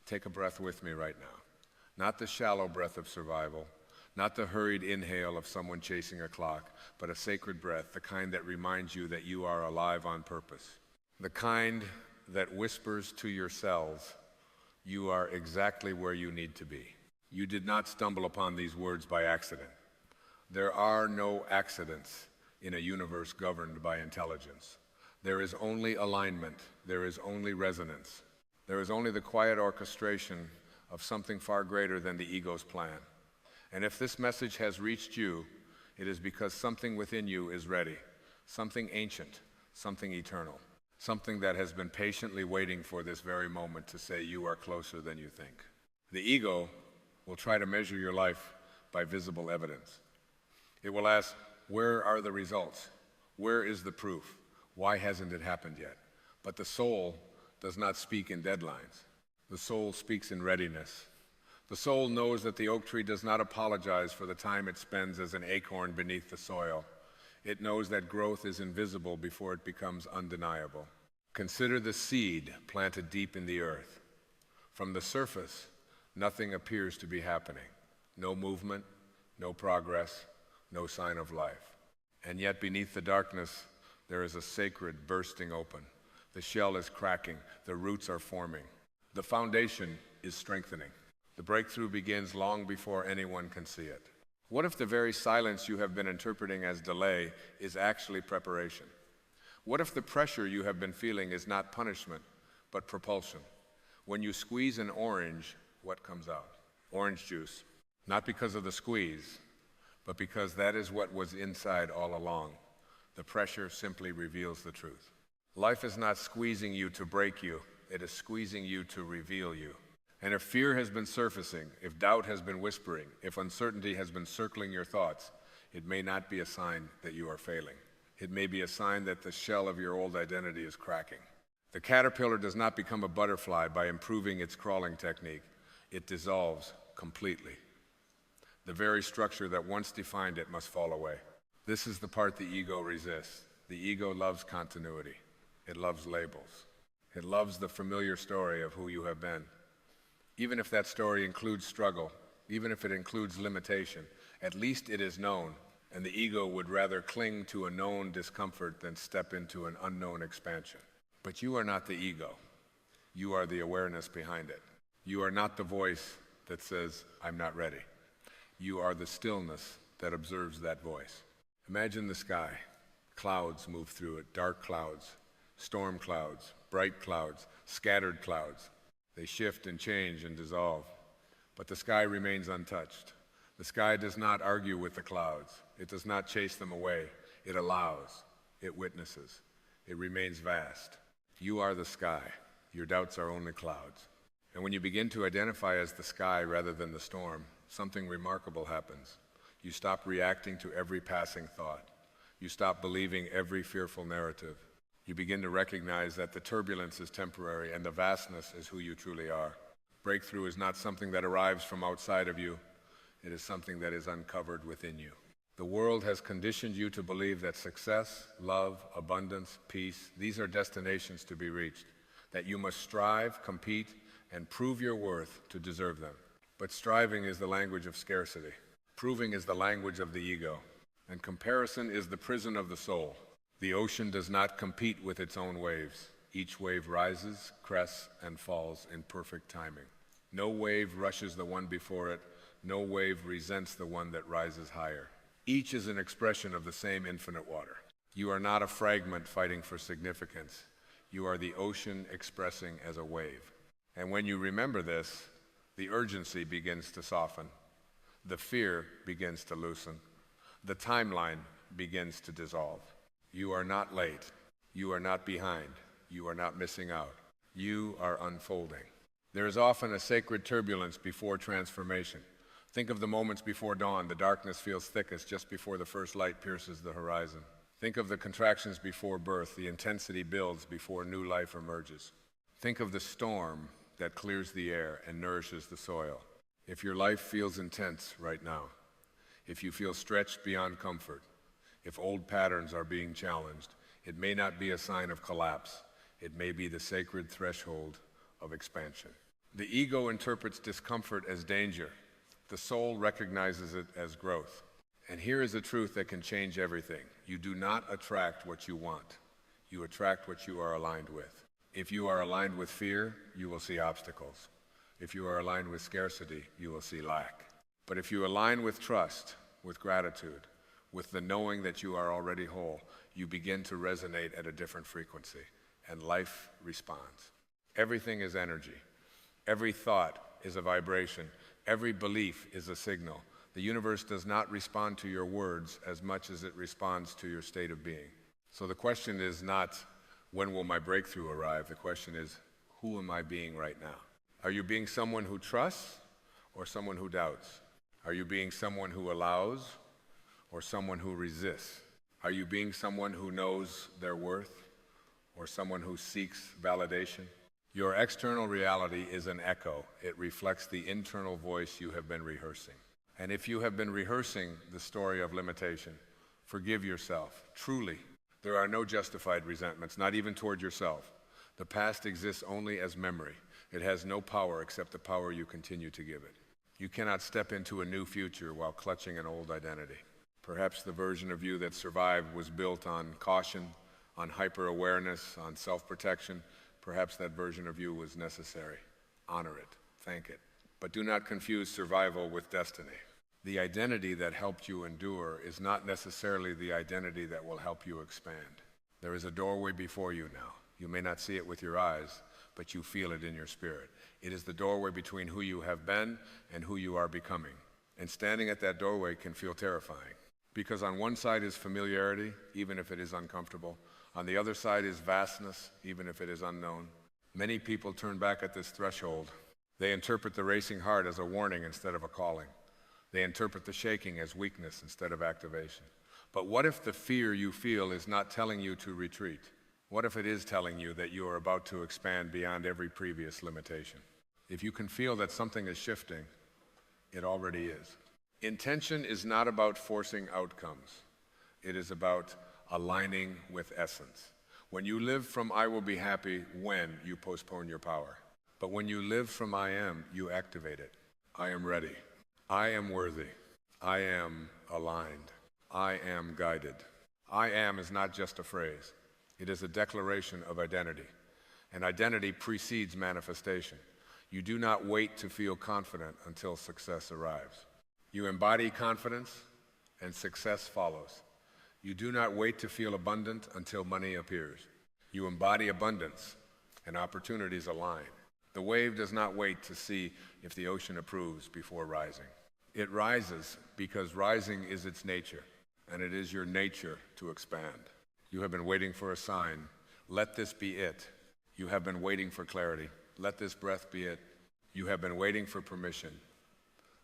Take a breath with me right now. Not the shallow breath of survival, not the hurried inhale of someone chasing a clock, but a sacred breath, the kind that reminds you that you are alive on purpose. The kind that whispers to your cells, you are exactly where you need to be. You did not stumble upon these words by accident. There are no accidents in a universe governed by intelligence. There is only alignment. There is only resonance. There is only the quiet orchestration of something far greater than the ego's plan. And if this message has reached you, it is because something within you is ready, something ancient, something eternal, something that has been patiently waiting for this very moment to say you are closer than you think. The ego will try to measure your life by visible evidence. It will ask, where are the results? Where is the proof? Why hasn't it happened yet? But the soul does not speak in deadlines. The soul speaks in readiness. The soul knows that the oak tree does not apologize for the time it spends as an acorn beneath the soil. It knows that growth is invisible before it becomes undeniable. Consider the seed planted deep in the earth. From the surface, nothing appears to be happening. No movement, no progress, no sign of life. And yet beneath the darkness, there is a sacred bursting open. The shell is cracking, the roots are forming. The foundation is strengthening. The breakthrough begins long before anyone can see it. What if the very silence you have been interpreting as delay is actually preparation? What if the pressure you have been feeling is not punishment, but propulsion? When you squeeze an orange, what comes out? Orange juice. Not because of the squeeze, but because that is what was inside all along. The pressure simply reveals the truth. Life is not squeezing you to break you. It is squeezing you to reveal you. And if fear has been surfacing, if doubt has been whispering, if uncertainty has been circling your thoughts, it may not be a sign that you are failing. It may be a sign that the shell of your old identity is cracking. The caterpillar does not become a butterfly by improving its crawling technique. It dissolves completely. The very structure that once defined it must fall away. This is the part the ego resists. The ego loves continuity. It loves labels. It loves the familiar story of who you have been. Even if that story includes struggle, even if it includes limitation, at least it is known, and the ego would rather cling to a known discomfort than step into an unknown expansion. But you are not the ego. You are the awareness behind it. You are not the voice that says, I'm not ready. You are the stillness that observes that voice. Imagine the sky. Clouds move through it, dark clouds, storm clouds, bright clouds, scattered clouds. They shift and change and dissolve, but the sky remains untouched. The sky does not argue with the clouds. It does not chase them away. It allows. It witnesses. It remains vast. You are the sky. Your doubts are only clouds. And when you begin to identify as the sky rather than the storm, something remarkable happens. You stop reacting to every passing thought. You stop believing every fearful narrative. You begin to recognize that the turbulence is temporary and the vastness is who you truly are. Breakthrough is not something that arrives from outside of you. It is something that is uncovered within you. The world has conditioned you to believe that success, love, abundance, peace, these are destinations to be reached, that you must strive, compete, and prove your worth to deserve them. But striving is the language of scarcity. Proving is the language of the ego. And comparison is the prison of the soul. The ocean does not compete with its own waves. Each wave rises, crests, and falls in perfect timing. No wave rushes the one before it. No wave resents the one that rises higher. Each is an expression of the same infinite water. You are not a fragment fighting for significance. You are the ocean expressing as a wave. And when you remember this, the urgency begins to soften. The fear begins to loosen. The timeline begins to dissolve. You are not late. You are not behind. You are not missing out. You are unfolding. There is often a sacred turbulence before transformation. Think of the moments before dawn. The darkness feels thickest just before the first light pierces the horizon. Think of the contractions before birth. The intensity builds before new life emerges. Think of the storm that clears the air and nourishes the soil. If your life feels intense right now, if you feel stretched beyond comfort, if old patterns are being challenged, it may not be a sign of collapse. It may be the sacred threshold of expansion. The ego interprets discomfort as danger. The soul recognizes it as growth. And here is a truth that can change everything. You do not attract what you want. You attract what you are aligned with. If you are aligned with fear, you will see obstacles. If you are aligned with scarcity, you will see lack. But if you align with trust, with gratitude, with the knowing that you are already whole, you begin to resonate at a different frequency, and life responds. Everything is energy. Every thought is a vibration. Every belief is a signal. The universe does not respond to your words as much as it responds to your state of being. So the question is not, when will my breakthrough arrive? The question is, who am I being right now? Are you being someone who trusts or someone who doubts? Are you being someone who allows or someone who resists? Are you being someone who knows their worth or someone who seeks validation? Your external reality is an echo. It reflects the internal voice you have been rehearsing. And if you have been rehearsing the story of limitation, forgive yourself, truly. There are no justified resentments, not even toward yourself. The past exists only as memory. It has no power except the power you continue to give it. You cannot step into a new future while clutching an old identity. Perhaps the version of you that survived was built on caution, on hyper-awareness, on self-protection. Perhaps that version of you was necessary. Honor it, thank it. But do not confuse survival with destiny. The identity that helped you endure is not necessarily the identity that will help you expand. There is a doorway before you now. You may not see it with your eyes, but you feel it in your spirit. It is the doorway between who you have been and who you are becoming. And standing at that doorway can feel terrifying, because on one side is familiarity, even if it is uncomfortable. On the other side is vastness, even if it is unknown. Many people turn back at this threshold. They interpret the racing heart as a warning instead of a calling. They interpret the shaking as weakness instead of activation. But what if the fear you feel is not telling you to retreat? What if it is telling you that you are about to expand beyond every previous limitation? If you can feel that something is shifting, it already is. Intention is not about forcing outcomes. It is about aligning with essence. When you live from I will be happy when, you postpone your power. But when you live from I am, you activate it. I am ready. I am worthy. I am aligned. I am guided. I am is not just a phrase. It is a declaration of identity. And identity precedes manifestation. You do not wait to feel confident until success arrives. You embody confidence, and success follows. You do not wait to feel abundant until money appears. You embody abundance, and opportunities align. The wave does not wait to see if the ocean approves before rising. It rises because rising is its nature, and it is your nature to expand. You have been waiting for a sign. Let this be it. You have been waiting for clarity. Let this breath be it. You have been waiting for permission.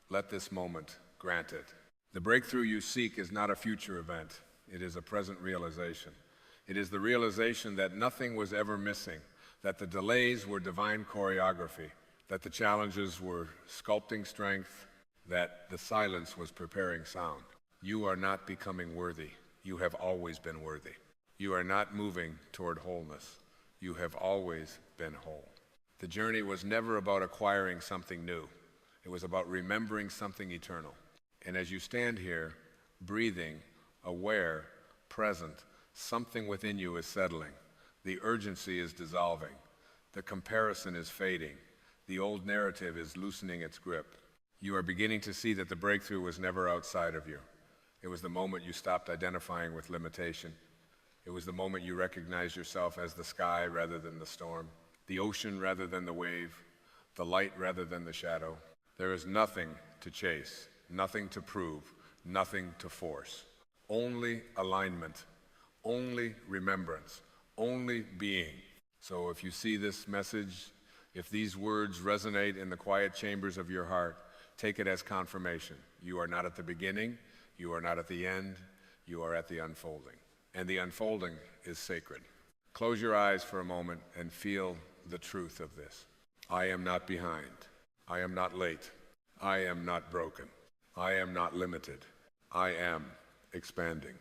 Let this moment grant it. The breakthrough you seek is not a future event. It is a present realization. It is the realization that nothing was ever missing, that the delays were divine choreography, that the challenges were sculpting strength, that the silence was preparing sound. You are not becoming worthy. You have always been worthy. You are not moving toward wholeness. You have always been whole. The journey was never about acquiring something new. It was about remembering something eternal. And as you stand here, breathing, aware, present, something within you is settling. The urgency is dissolving. The comparison is fading. The old narrative is loosening its grip. You are beginning to see that the breakthrough was never outside of you. It was the moment you stopped identifying with limitation. It was the moment you recognized yourself as the sky rather than the storm, the ocean rather than the wave, the light rather than the shadow. There is nothing to chase, nothing to prove, nothing to force. Only alignment, only remembrance, only being. So if you see this message, if these words resonate in the quiet chambers of your heart, take it as confirmation. You are not at the beginning, you are not at the end, you are at the unfolding. And the unfolding is sacred. Close your eyes for a moment and feel the truth of this. I am not behind. I am not late. I am not broken. I am not limited. I am expanding.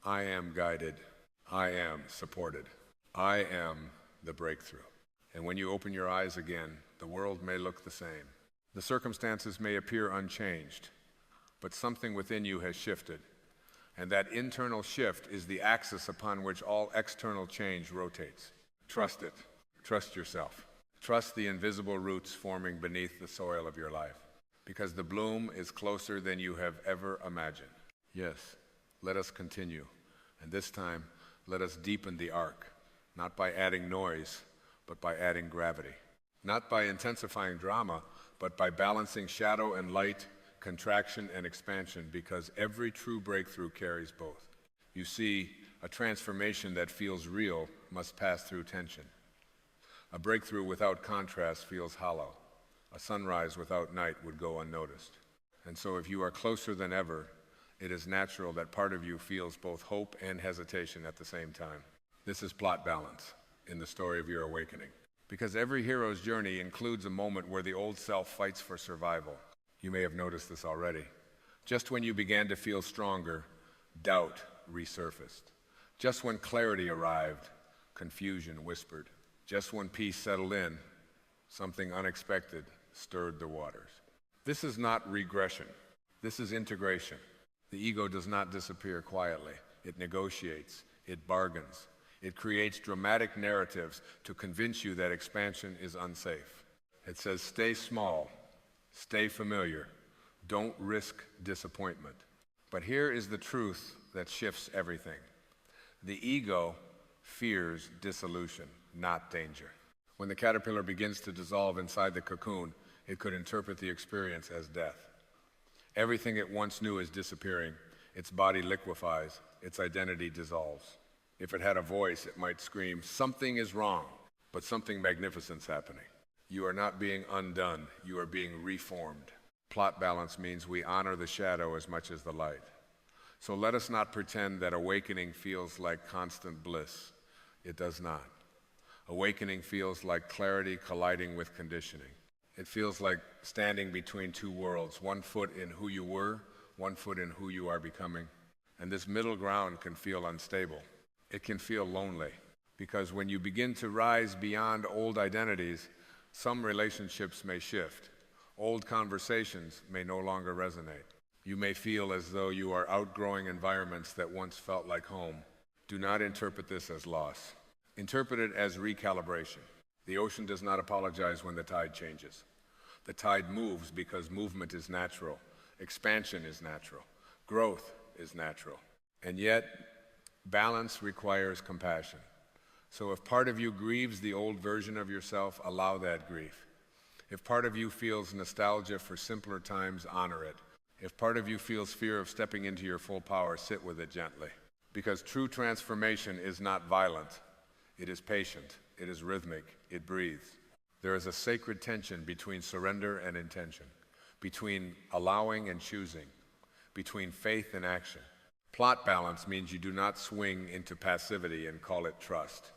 I am guided. I am supported. I am the breakthrough. And when you open your eyes again, The world may look the same. The circumstances may appear unchanged, but something within you has shifted. And that internal shift is the axis upon which all external change rotates. Trust it. Trust yourself. Trust the invisible roots forming beneath the soil of your life, because the bloom is closer than you have ever imagined. Yes, let us continue, and this time, let us deepen the arc, not by adding noise, but by adding gravity. Not by intensifying drama, but by balancing shadow and light, contraction and expansion, because every true breakthrough carries both. You see, a transformation that feels real must pass through tension. A breakthrough without contrast feels hollow. A sunrise without night would go unnoticed. And so if you are closer than ever, it is natural that part of you feels both hope and hesitation at the same time. This is plot balance in the story of your awakening. Because every hero's journey includes a moment where the old self fights for survival. You may have noticed this already. Just when you began to feel stronger, doubt resurfaced. Just when clarity arrived, confusion whispered. Just when peace settled in, something unexpected stirred the waters. This is not regression. This is integration. The ego does not disappear quietly. It negotiates. It bargains. It creates dramatic narratives to convince you that expansion is unsafe. It says, stay small, stay familiar, don't risk disappointment. But here is the truth that shifts everything. The ego fears dissolution, not danger. When the caterpillar begins to dissolve inside the cocoon, it could interpret the experience as death. Everything it once knew is disappearing. Its body liquefies. Its identity dissolves. If it had a voice, it might scream, something is wrong, but something magnificent's happening. You are not being undone. You are being reformed. Plot balance means we honor the shadow as much as the light. So let us not pretend that awakening feels like constant bliss. It does not. Awakening feels like clarity colliding with conditioning. It feels like standing between two worlds, one foot in who you were, one foot in who you are becoming. And this middle ground can feel unstable. It can feel lonely, because when you begin to rise beyond old identities, some relationships may shift. Old conversations may no longer resonate. You may feel as though you are outgrowing environments that once felt like home. Do not interpret this as loss. Interpret it as recalibration. The ocean does not apologize when the tide changes. The tide moves because movement is natural. Expansion is natural. Growth is natural. And yet, balance requires compassion. So if part of you grieves the old version of yourself, allow that grief. If part of you feels nostalgia for simpler times, honor it. If part of you feels fear of stepping into your full power, sit with it gently. Because true transformation is not violent. It is patient. It is rhythmic. It breathes. There is a sacred tension between surrender and intention, between allowing and choosing, between faith and action. Plot balance means you do not swing into passivity and call it trust,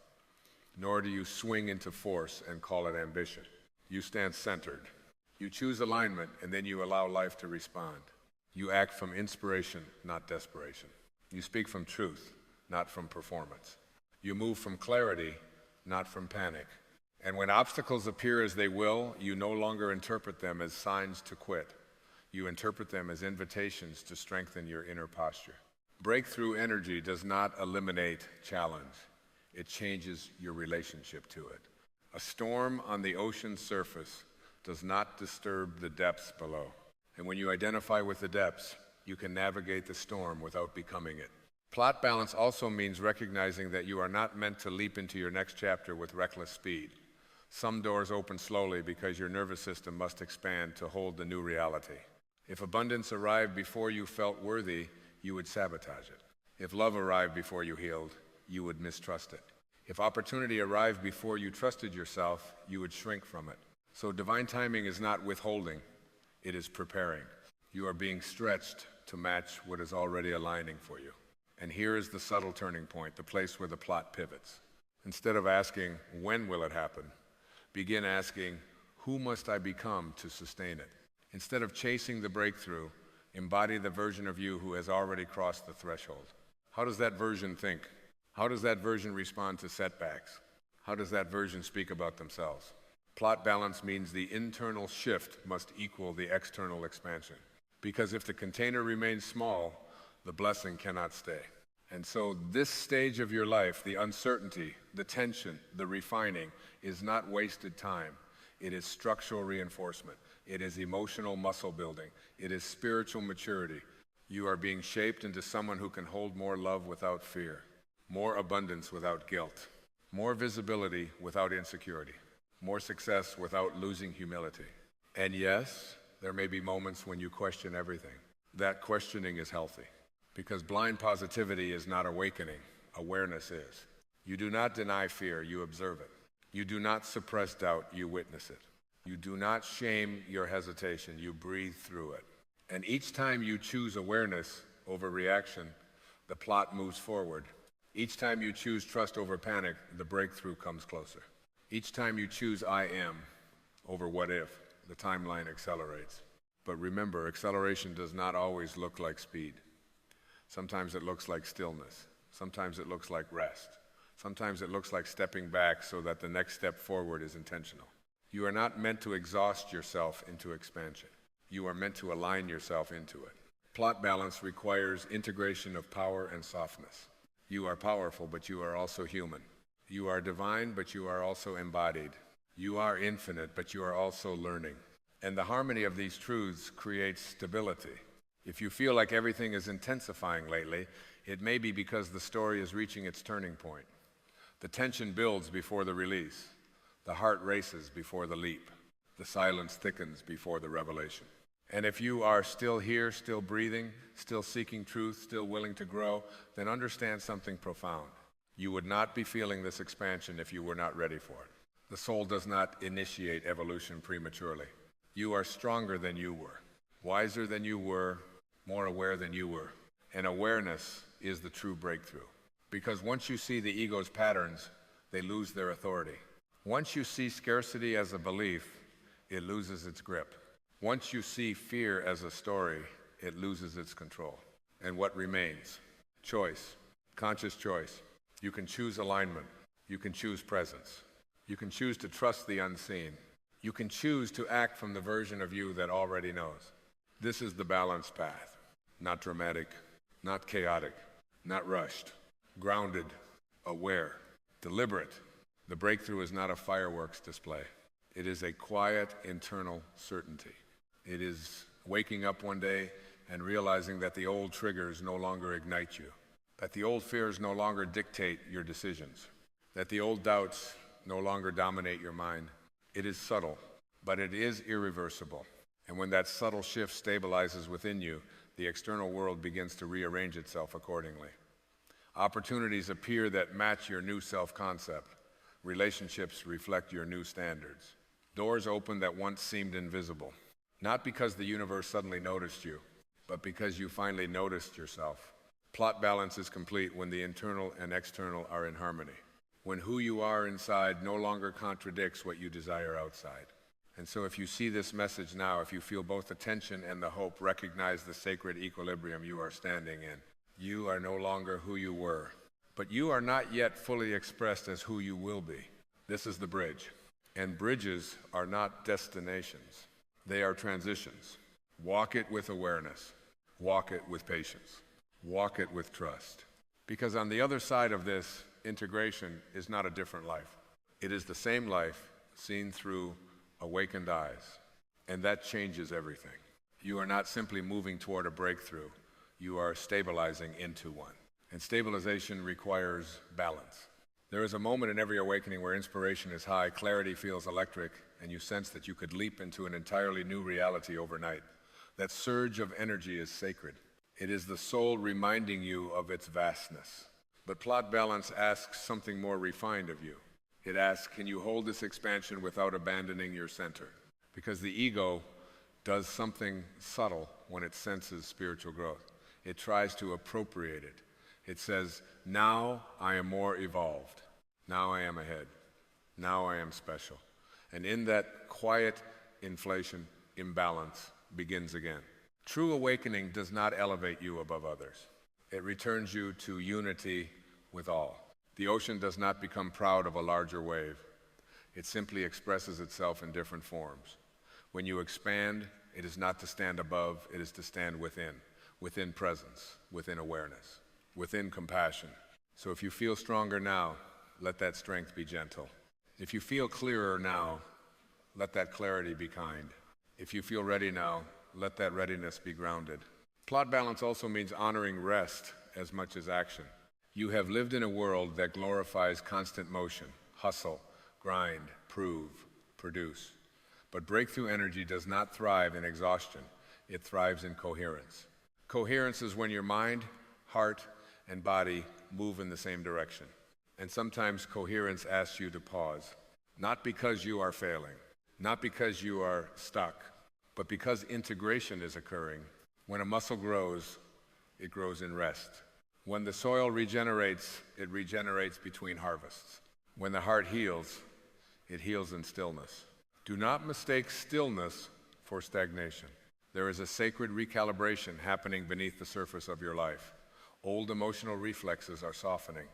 nor do you swing into force and call it ambition. You stand centered. You choose alignment, and then you allow life to respond. You act from inspiration, not desperation. You speak from truth, not from performance. You move from clarity, not from panic. And when obstacles appear as they will, you no longer interpret them as signs to quit. You interpret them as invitations to strengthen your inner posture. Breakthrough energy does not eliminate challenge. It changes your relationship to it. A storm on the ocean's surface does not disturb the depths below. And when you identify with the depths, you can navigate the storm without becoming it. Plot balance also means recognizing that you are not meant to leap into your next chapter with reckless speed. Some doors open slowly because your nervous system must expand to hold the new reality. If abundance arrived before you felt worthy, you would sabotage it. If love arrived before you healed, you would mistrust it. If opportunity arrived before you trusted yourself, you would shrink from it. So divine timing is not withholding, it is preparing. You are being stretched to match what is already aligning for you. And here is the subtle turning point, the place where the plot pivots. Instead of asking, when will it happen? Begin asking, who must I become to sustain it? Instead of chasing the breakthrough, embody the version of you who has already crossed the threshold. How does that version think? How does that version respond to setbacks? How does that version speak about themselves? Plot balance means the internal shift must equal the external expansion. Because if the container remains small, the blessing cannot stay. And so this stage of your life, the uncertainty, the tension, the refining, is not wasted time. It is structural reinforcement. It is emotional muscle building. It is spiritual maturity. You are being shaped into someone who can hold more love without fear, more abundance without guilt, more visibility without insecurity, more success without losing humility. And yes, there may be moments when you question everything. That questioning is healthy. Because blind positivity is not awakening, awareness is. You do not deny fear, you observe it. You do not suppress doubt, you witness it. You do not shame your hesitation, you breathe through it. And each time you choose awareness over reaction, the plot moves forward. Each time you choose trust over panic, the breakthrough comes closer. Each time you choose I am over what if, the timeline accelerates. But remember, acceleration does not always look like speed. Sometimes it looks like stillness. Sometimes it looks like rest. Sometimes it looks like stepping back so that the next step forward is intentional. You are not meant to exhaust yourself into expansion. You are meant to align yourself into it. Plot balance requires integration of power and softness. You are powerful, but you are also human. You are divine, but you are also embodied. You are infinite, but you are also learning. And the harmony of these truths creates stability. If you feel like everything is intensifying lately, it may be because the story is reaching its turning point. The tension builds before the release. The heart races before the leap. The silence thickens before the revelation. And if you are still here, still breathing, still seeking truth, still willing to grow, then understand something profound. You would not be feeling this expansion if you were not ready for it. The soul does not initiate evolution prematurely. You are stronger than you were, wiser than you were, more aware than you were. And awareness is the true breakthrough. Because once you see the ego's patterns, they lose their authority. Once you see scarcity as a belief, it loses its grip. Once you see fear as a story, it loses its control. And what remains? Choice, conscious choice. You can choose alignment. You can choose presence. You can choose to trust the unseen. You can choose to act from the version of you that already knows. This is the balanced path. Not dramatic, not chaotic, not rushed, grounded, aware, deliberate. The breakthrough is not a fireworks display. It is a quiet internal certainty. It is waking up one day and realizing that the old triggers no longer ignite you, that the old fears no longer dictate your decisions, that the old doubts no longer dominate your mind. It is subtle, but it is irreversible. And when that subtle shift stabilizes within you, the external world begins to rearrange itself accordingly. Opportunities appear that match your new self-concept. Relationships reflect your new standards. Doors open that once seemed invisible. Not because the universe suddenly noticed you, but because you finally noticed yourself. Plot balance is complete when the internal and external are in harmony. When who you are inside no longer contradicts what you desire outside. And so if you see this message now, if you feel both the tension and the hope, recognize the sacred equilibrium you are standing in. You are no longer who you were, but you are not yet fully expressed as who you will be. This is the bridge. And bridges are not destinations. They are transitions. Walk it with awareness. Walk it with patience. Walk it with trust. Because on the other side of this, integration is not a different life. It is the same life seen through awakened eyes, and that changes everything. You are not simply moving toward a breakthrough. You are stabilizing into one. And stabilization requires balance. There is a moment in every awakening where inspiration is high, clarity feels electric, and you sense that you could leap into an entirely new reality overnight. That surge of energy is sacred. It is the soul reminding you of its vastness. But plot balance asks something more refined of you. It asks, can you hold this expansion without abandoning your center? Because the ego does something subtle when it senses spiritual growth. It tries to appropriate it. It says, now I am more evolved. Now I am ahead. Now I am special. And in that quiet inflation, imbalance begins again. True awakening does not elevate you above others. It returns you to unity with all. The ocean does not become proud of a larger wave. It simply expresses itself in different forms. When you expand, it is not to stand above, it is to stand within presence, within awareness, within compassion. So if you feel stronger now, let that strength be gentle. If you feel clearer now, let that clarity be kind. If you feel ready now, let that readiness be grounded. Plot balance also means honoring rest as much as action. You have lived in a world that glorifies constant motion, hustle, grind, prove, produce. But breakthrough energy does not thrive in exhaustion. It thrives in coherence. Coherence is when your mind, heart, and body move in the same direction. And sometimes coherence asks you to pause, not because you are failing, not because you are stuck, but because integration is occurring. When a muscle grows, it grows in rest. When the soil regenerates, it regenerates between harvests. When the heart heals, it heals in stillness. Do not mistake stillness for stagnation. There is a sacred recalibration happening beneath the surface of your life. Old emotional reflexes are softening.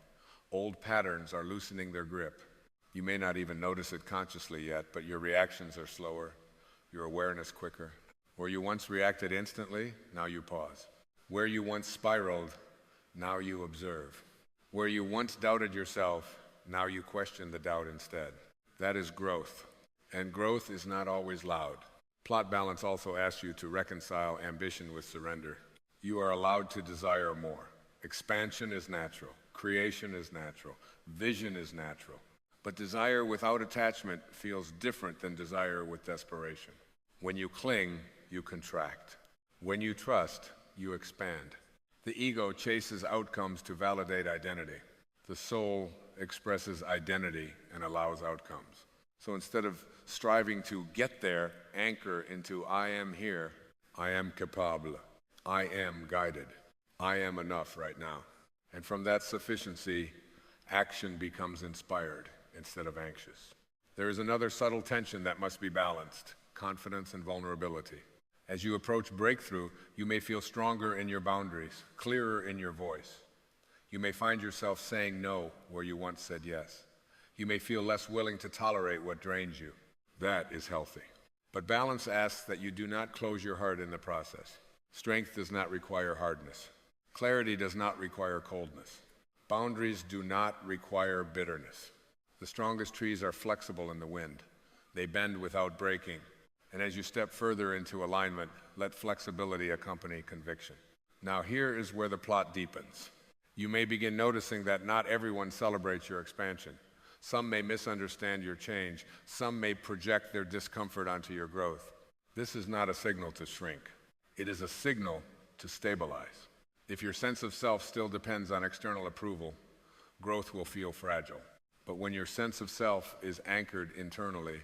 Old patterns are loosening their grip. You may not even notice it consciously yet, but your reactions are slower, your awareness quicker. Where you once reacted instantly, now you pause. Where you once spiraled, now you observe. Where you once doubted yourself, now you question the doubt instead. That is growth. And growth is not always loud. Plot balance also asks you to reconcile ambition with surrender. You are allowed to desire more. Expansion is natural. Creation is natural. Vision is natural. But desire without attachment feels different than desire with desperation. When you cling, you contract. When you trust, you expand. The ego chases outcomes to validate identity. The soul expresses identity and allows outcomes. So instead of striving to get there, anchor into I am here, I am capable, I am guided, I am enough right now. And from that sufficiency, action becomes inspired instead of anxious. There is another subtle tension that must be balanced: confidence and vulnerability. As you approach breakthrough, you may feel stronger in your boundaries, clearer in your voice. You may find yourself saying no where you once said yes. You may feel less willing to tolerate what drains you. That is healthy. But balance asks that you do not close your heart in the process. Strength does not require hardness. Clarity does not require coldness. Boundaries do not require bitterness. The strongest trees are flexible in the wind. They bend without breaking. And as you step further into alignment, let flexibility accompany conviction. Now here is where the plot deepens. You may begin noticing that not everyone celebrates your expansion. Some may misunderstand your change. Some may project their discomfort onto your growth. This is not a signal to shrink. It is a signal to stabilize. If your sense of self still depends on external approval, growth will feel fragile. But when your sense of self is anchored internally,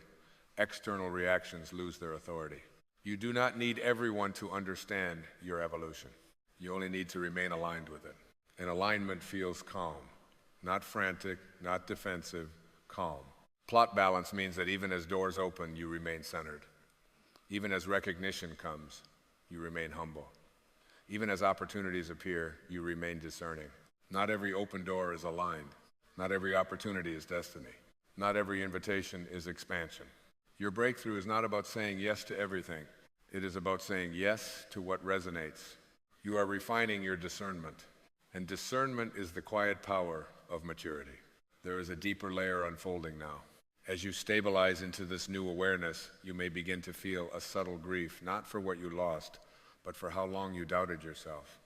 external reactions lose their authority. You do not need everyone to understand your evolution. You only need to remain aligned with it. And alignment feels calm. Not frantic, not defensive, calm. Plot balance means that even as doors open, you remain centered. Even as recognition comes, you remain humble. Even as opportunities appear, you remain discerning. Not every open door is aligned. Not every opportunity is destiny. Not every invitation is expansion. Your breakthrough is not about saying yes to everything. It is about saying yes to what resonates. You are refining your discernment. And discernment is the quiet power of maturity. There is a deeper layer unfolding now. As you stabilize into this new awareness, you may begin to feel a subtle grief, not for what you lost, but for how long you doubted yourself,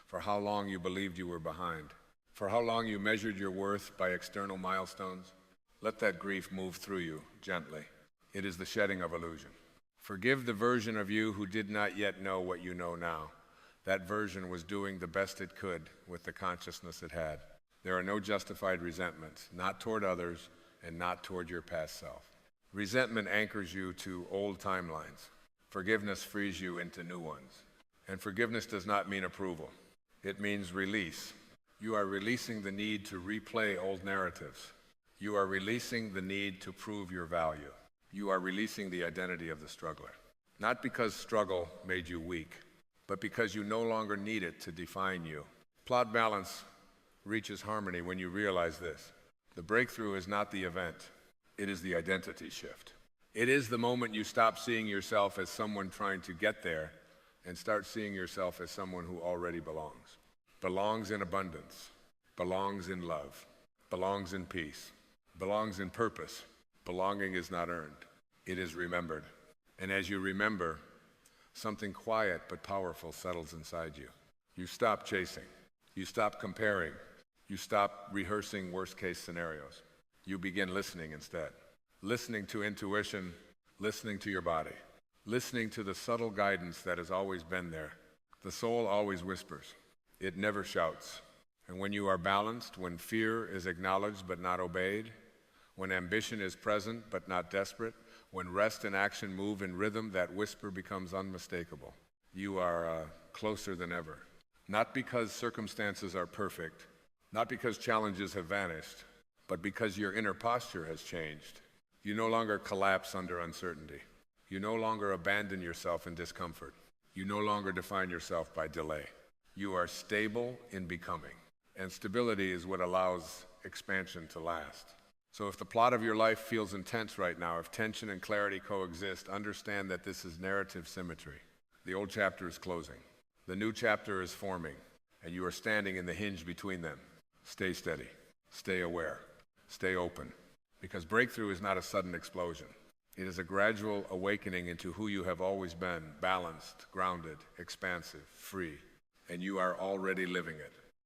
for how long you believed you were behind, for how long you measured your worth by external milestones. Let that grief move through you gently. It is the shedding of illusion. Forgive the version of you who did not yet know what you know now. That version was doing the best it could with the consciousness it had. There are no justified resentments, not toward others and not toward your past self. Resentment anchors you to old timelines. Forgiveness frees you into new ones. And forgiveness does not mean approval. It means release. You are releasing the need to replay old narratives. You are releasing the need to prove your value. You are releasing the identity of the struggler. Not because struggle made you weak, but because you no longer need it to define you. Plot balance reaches harmony when you realize this. The breakthrough is not the event. It is the identity shift. It is the moment you stop seeing yourself as someone trying to get there and start seeing yourself as someone who already belongs. Belongs in abundance, belongs in love, belongs in peace, belongs in purpose. Belonging is not earned, it is remembered. And as you remember, something quiet but powerful settles inside you. You stop chasing, you stop comparing, you stop rehearsing worst-case scenarios. You begin listening instead. Listening to intuition, listening to your body, listening to the subtle guidance that has always been there. The soul always whispers. It never shouts. And when you are balanced, when fear is acknowledged but not obeyed, when ambition is present but not desperate, when rest and action move in rhythm, that whisper becomes unmistakable. You are closer than ever. Not because circumstances are perfect, not because challenges have vanished, but because your inner posture has changed. You no longer collapse under uncertainty. You no longer abandon yourself in discomfort. You no longer define yourself by delay. You are stable in becoming, and stability is what allows expansion to last. So if the plot of your life feels intense right now, if tension and clarity coexist, understand that this is narrative symmetry. The old chapter is closing. The new chapter is forming, and you are standing in the hinge between them. Stay steady. Stay aware. Stay open. Because breakthrough is not a sudden explosion. It is a gradual awakening into who you have always been, balanced, grounded, expansive, free. And you are already living it.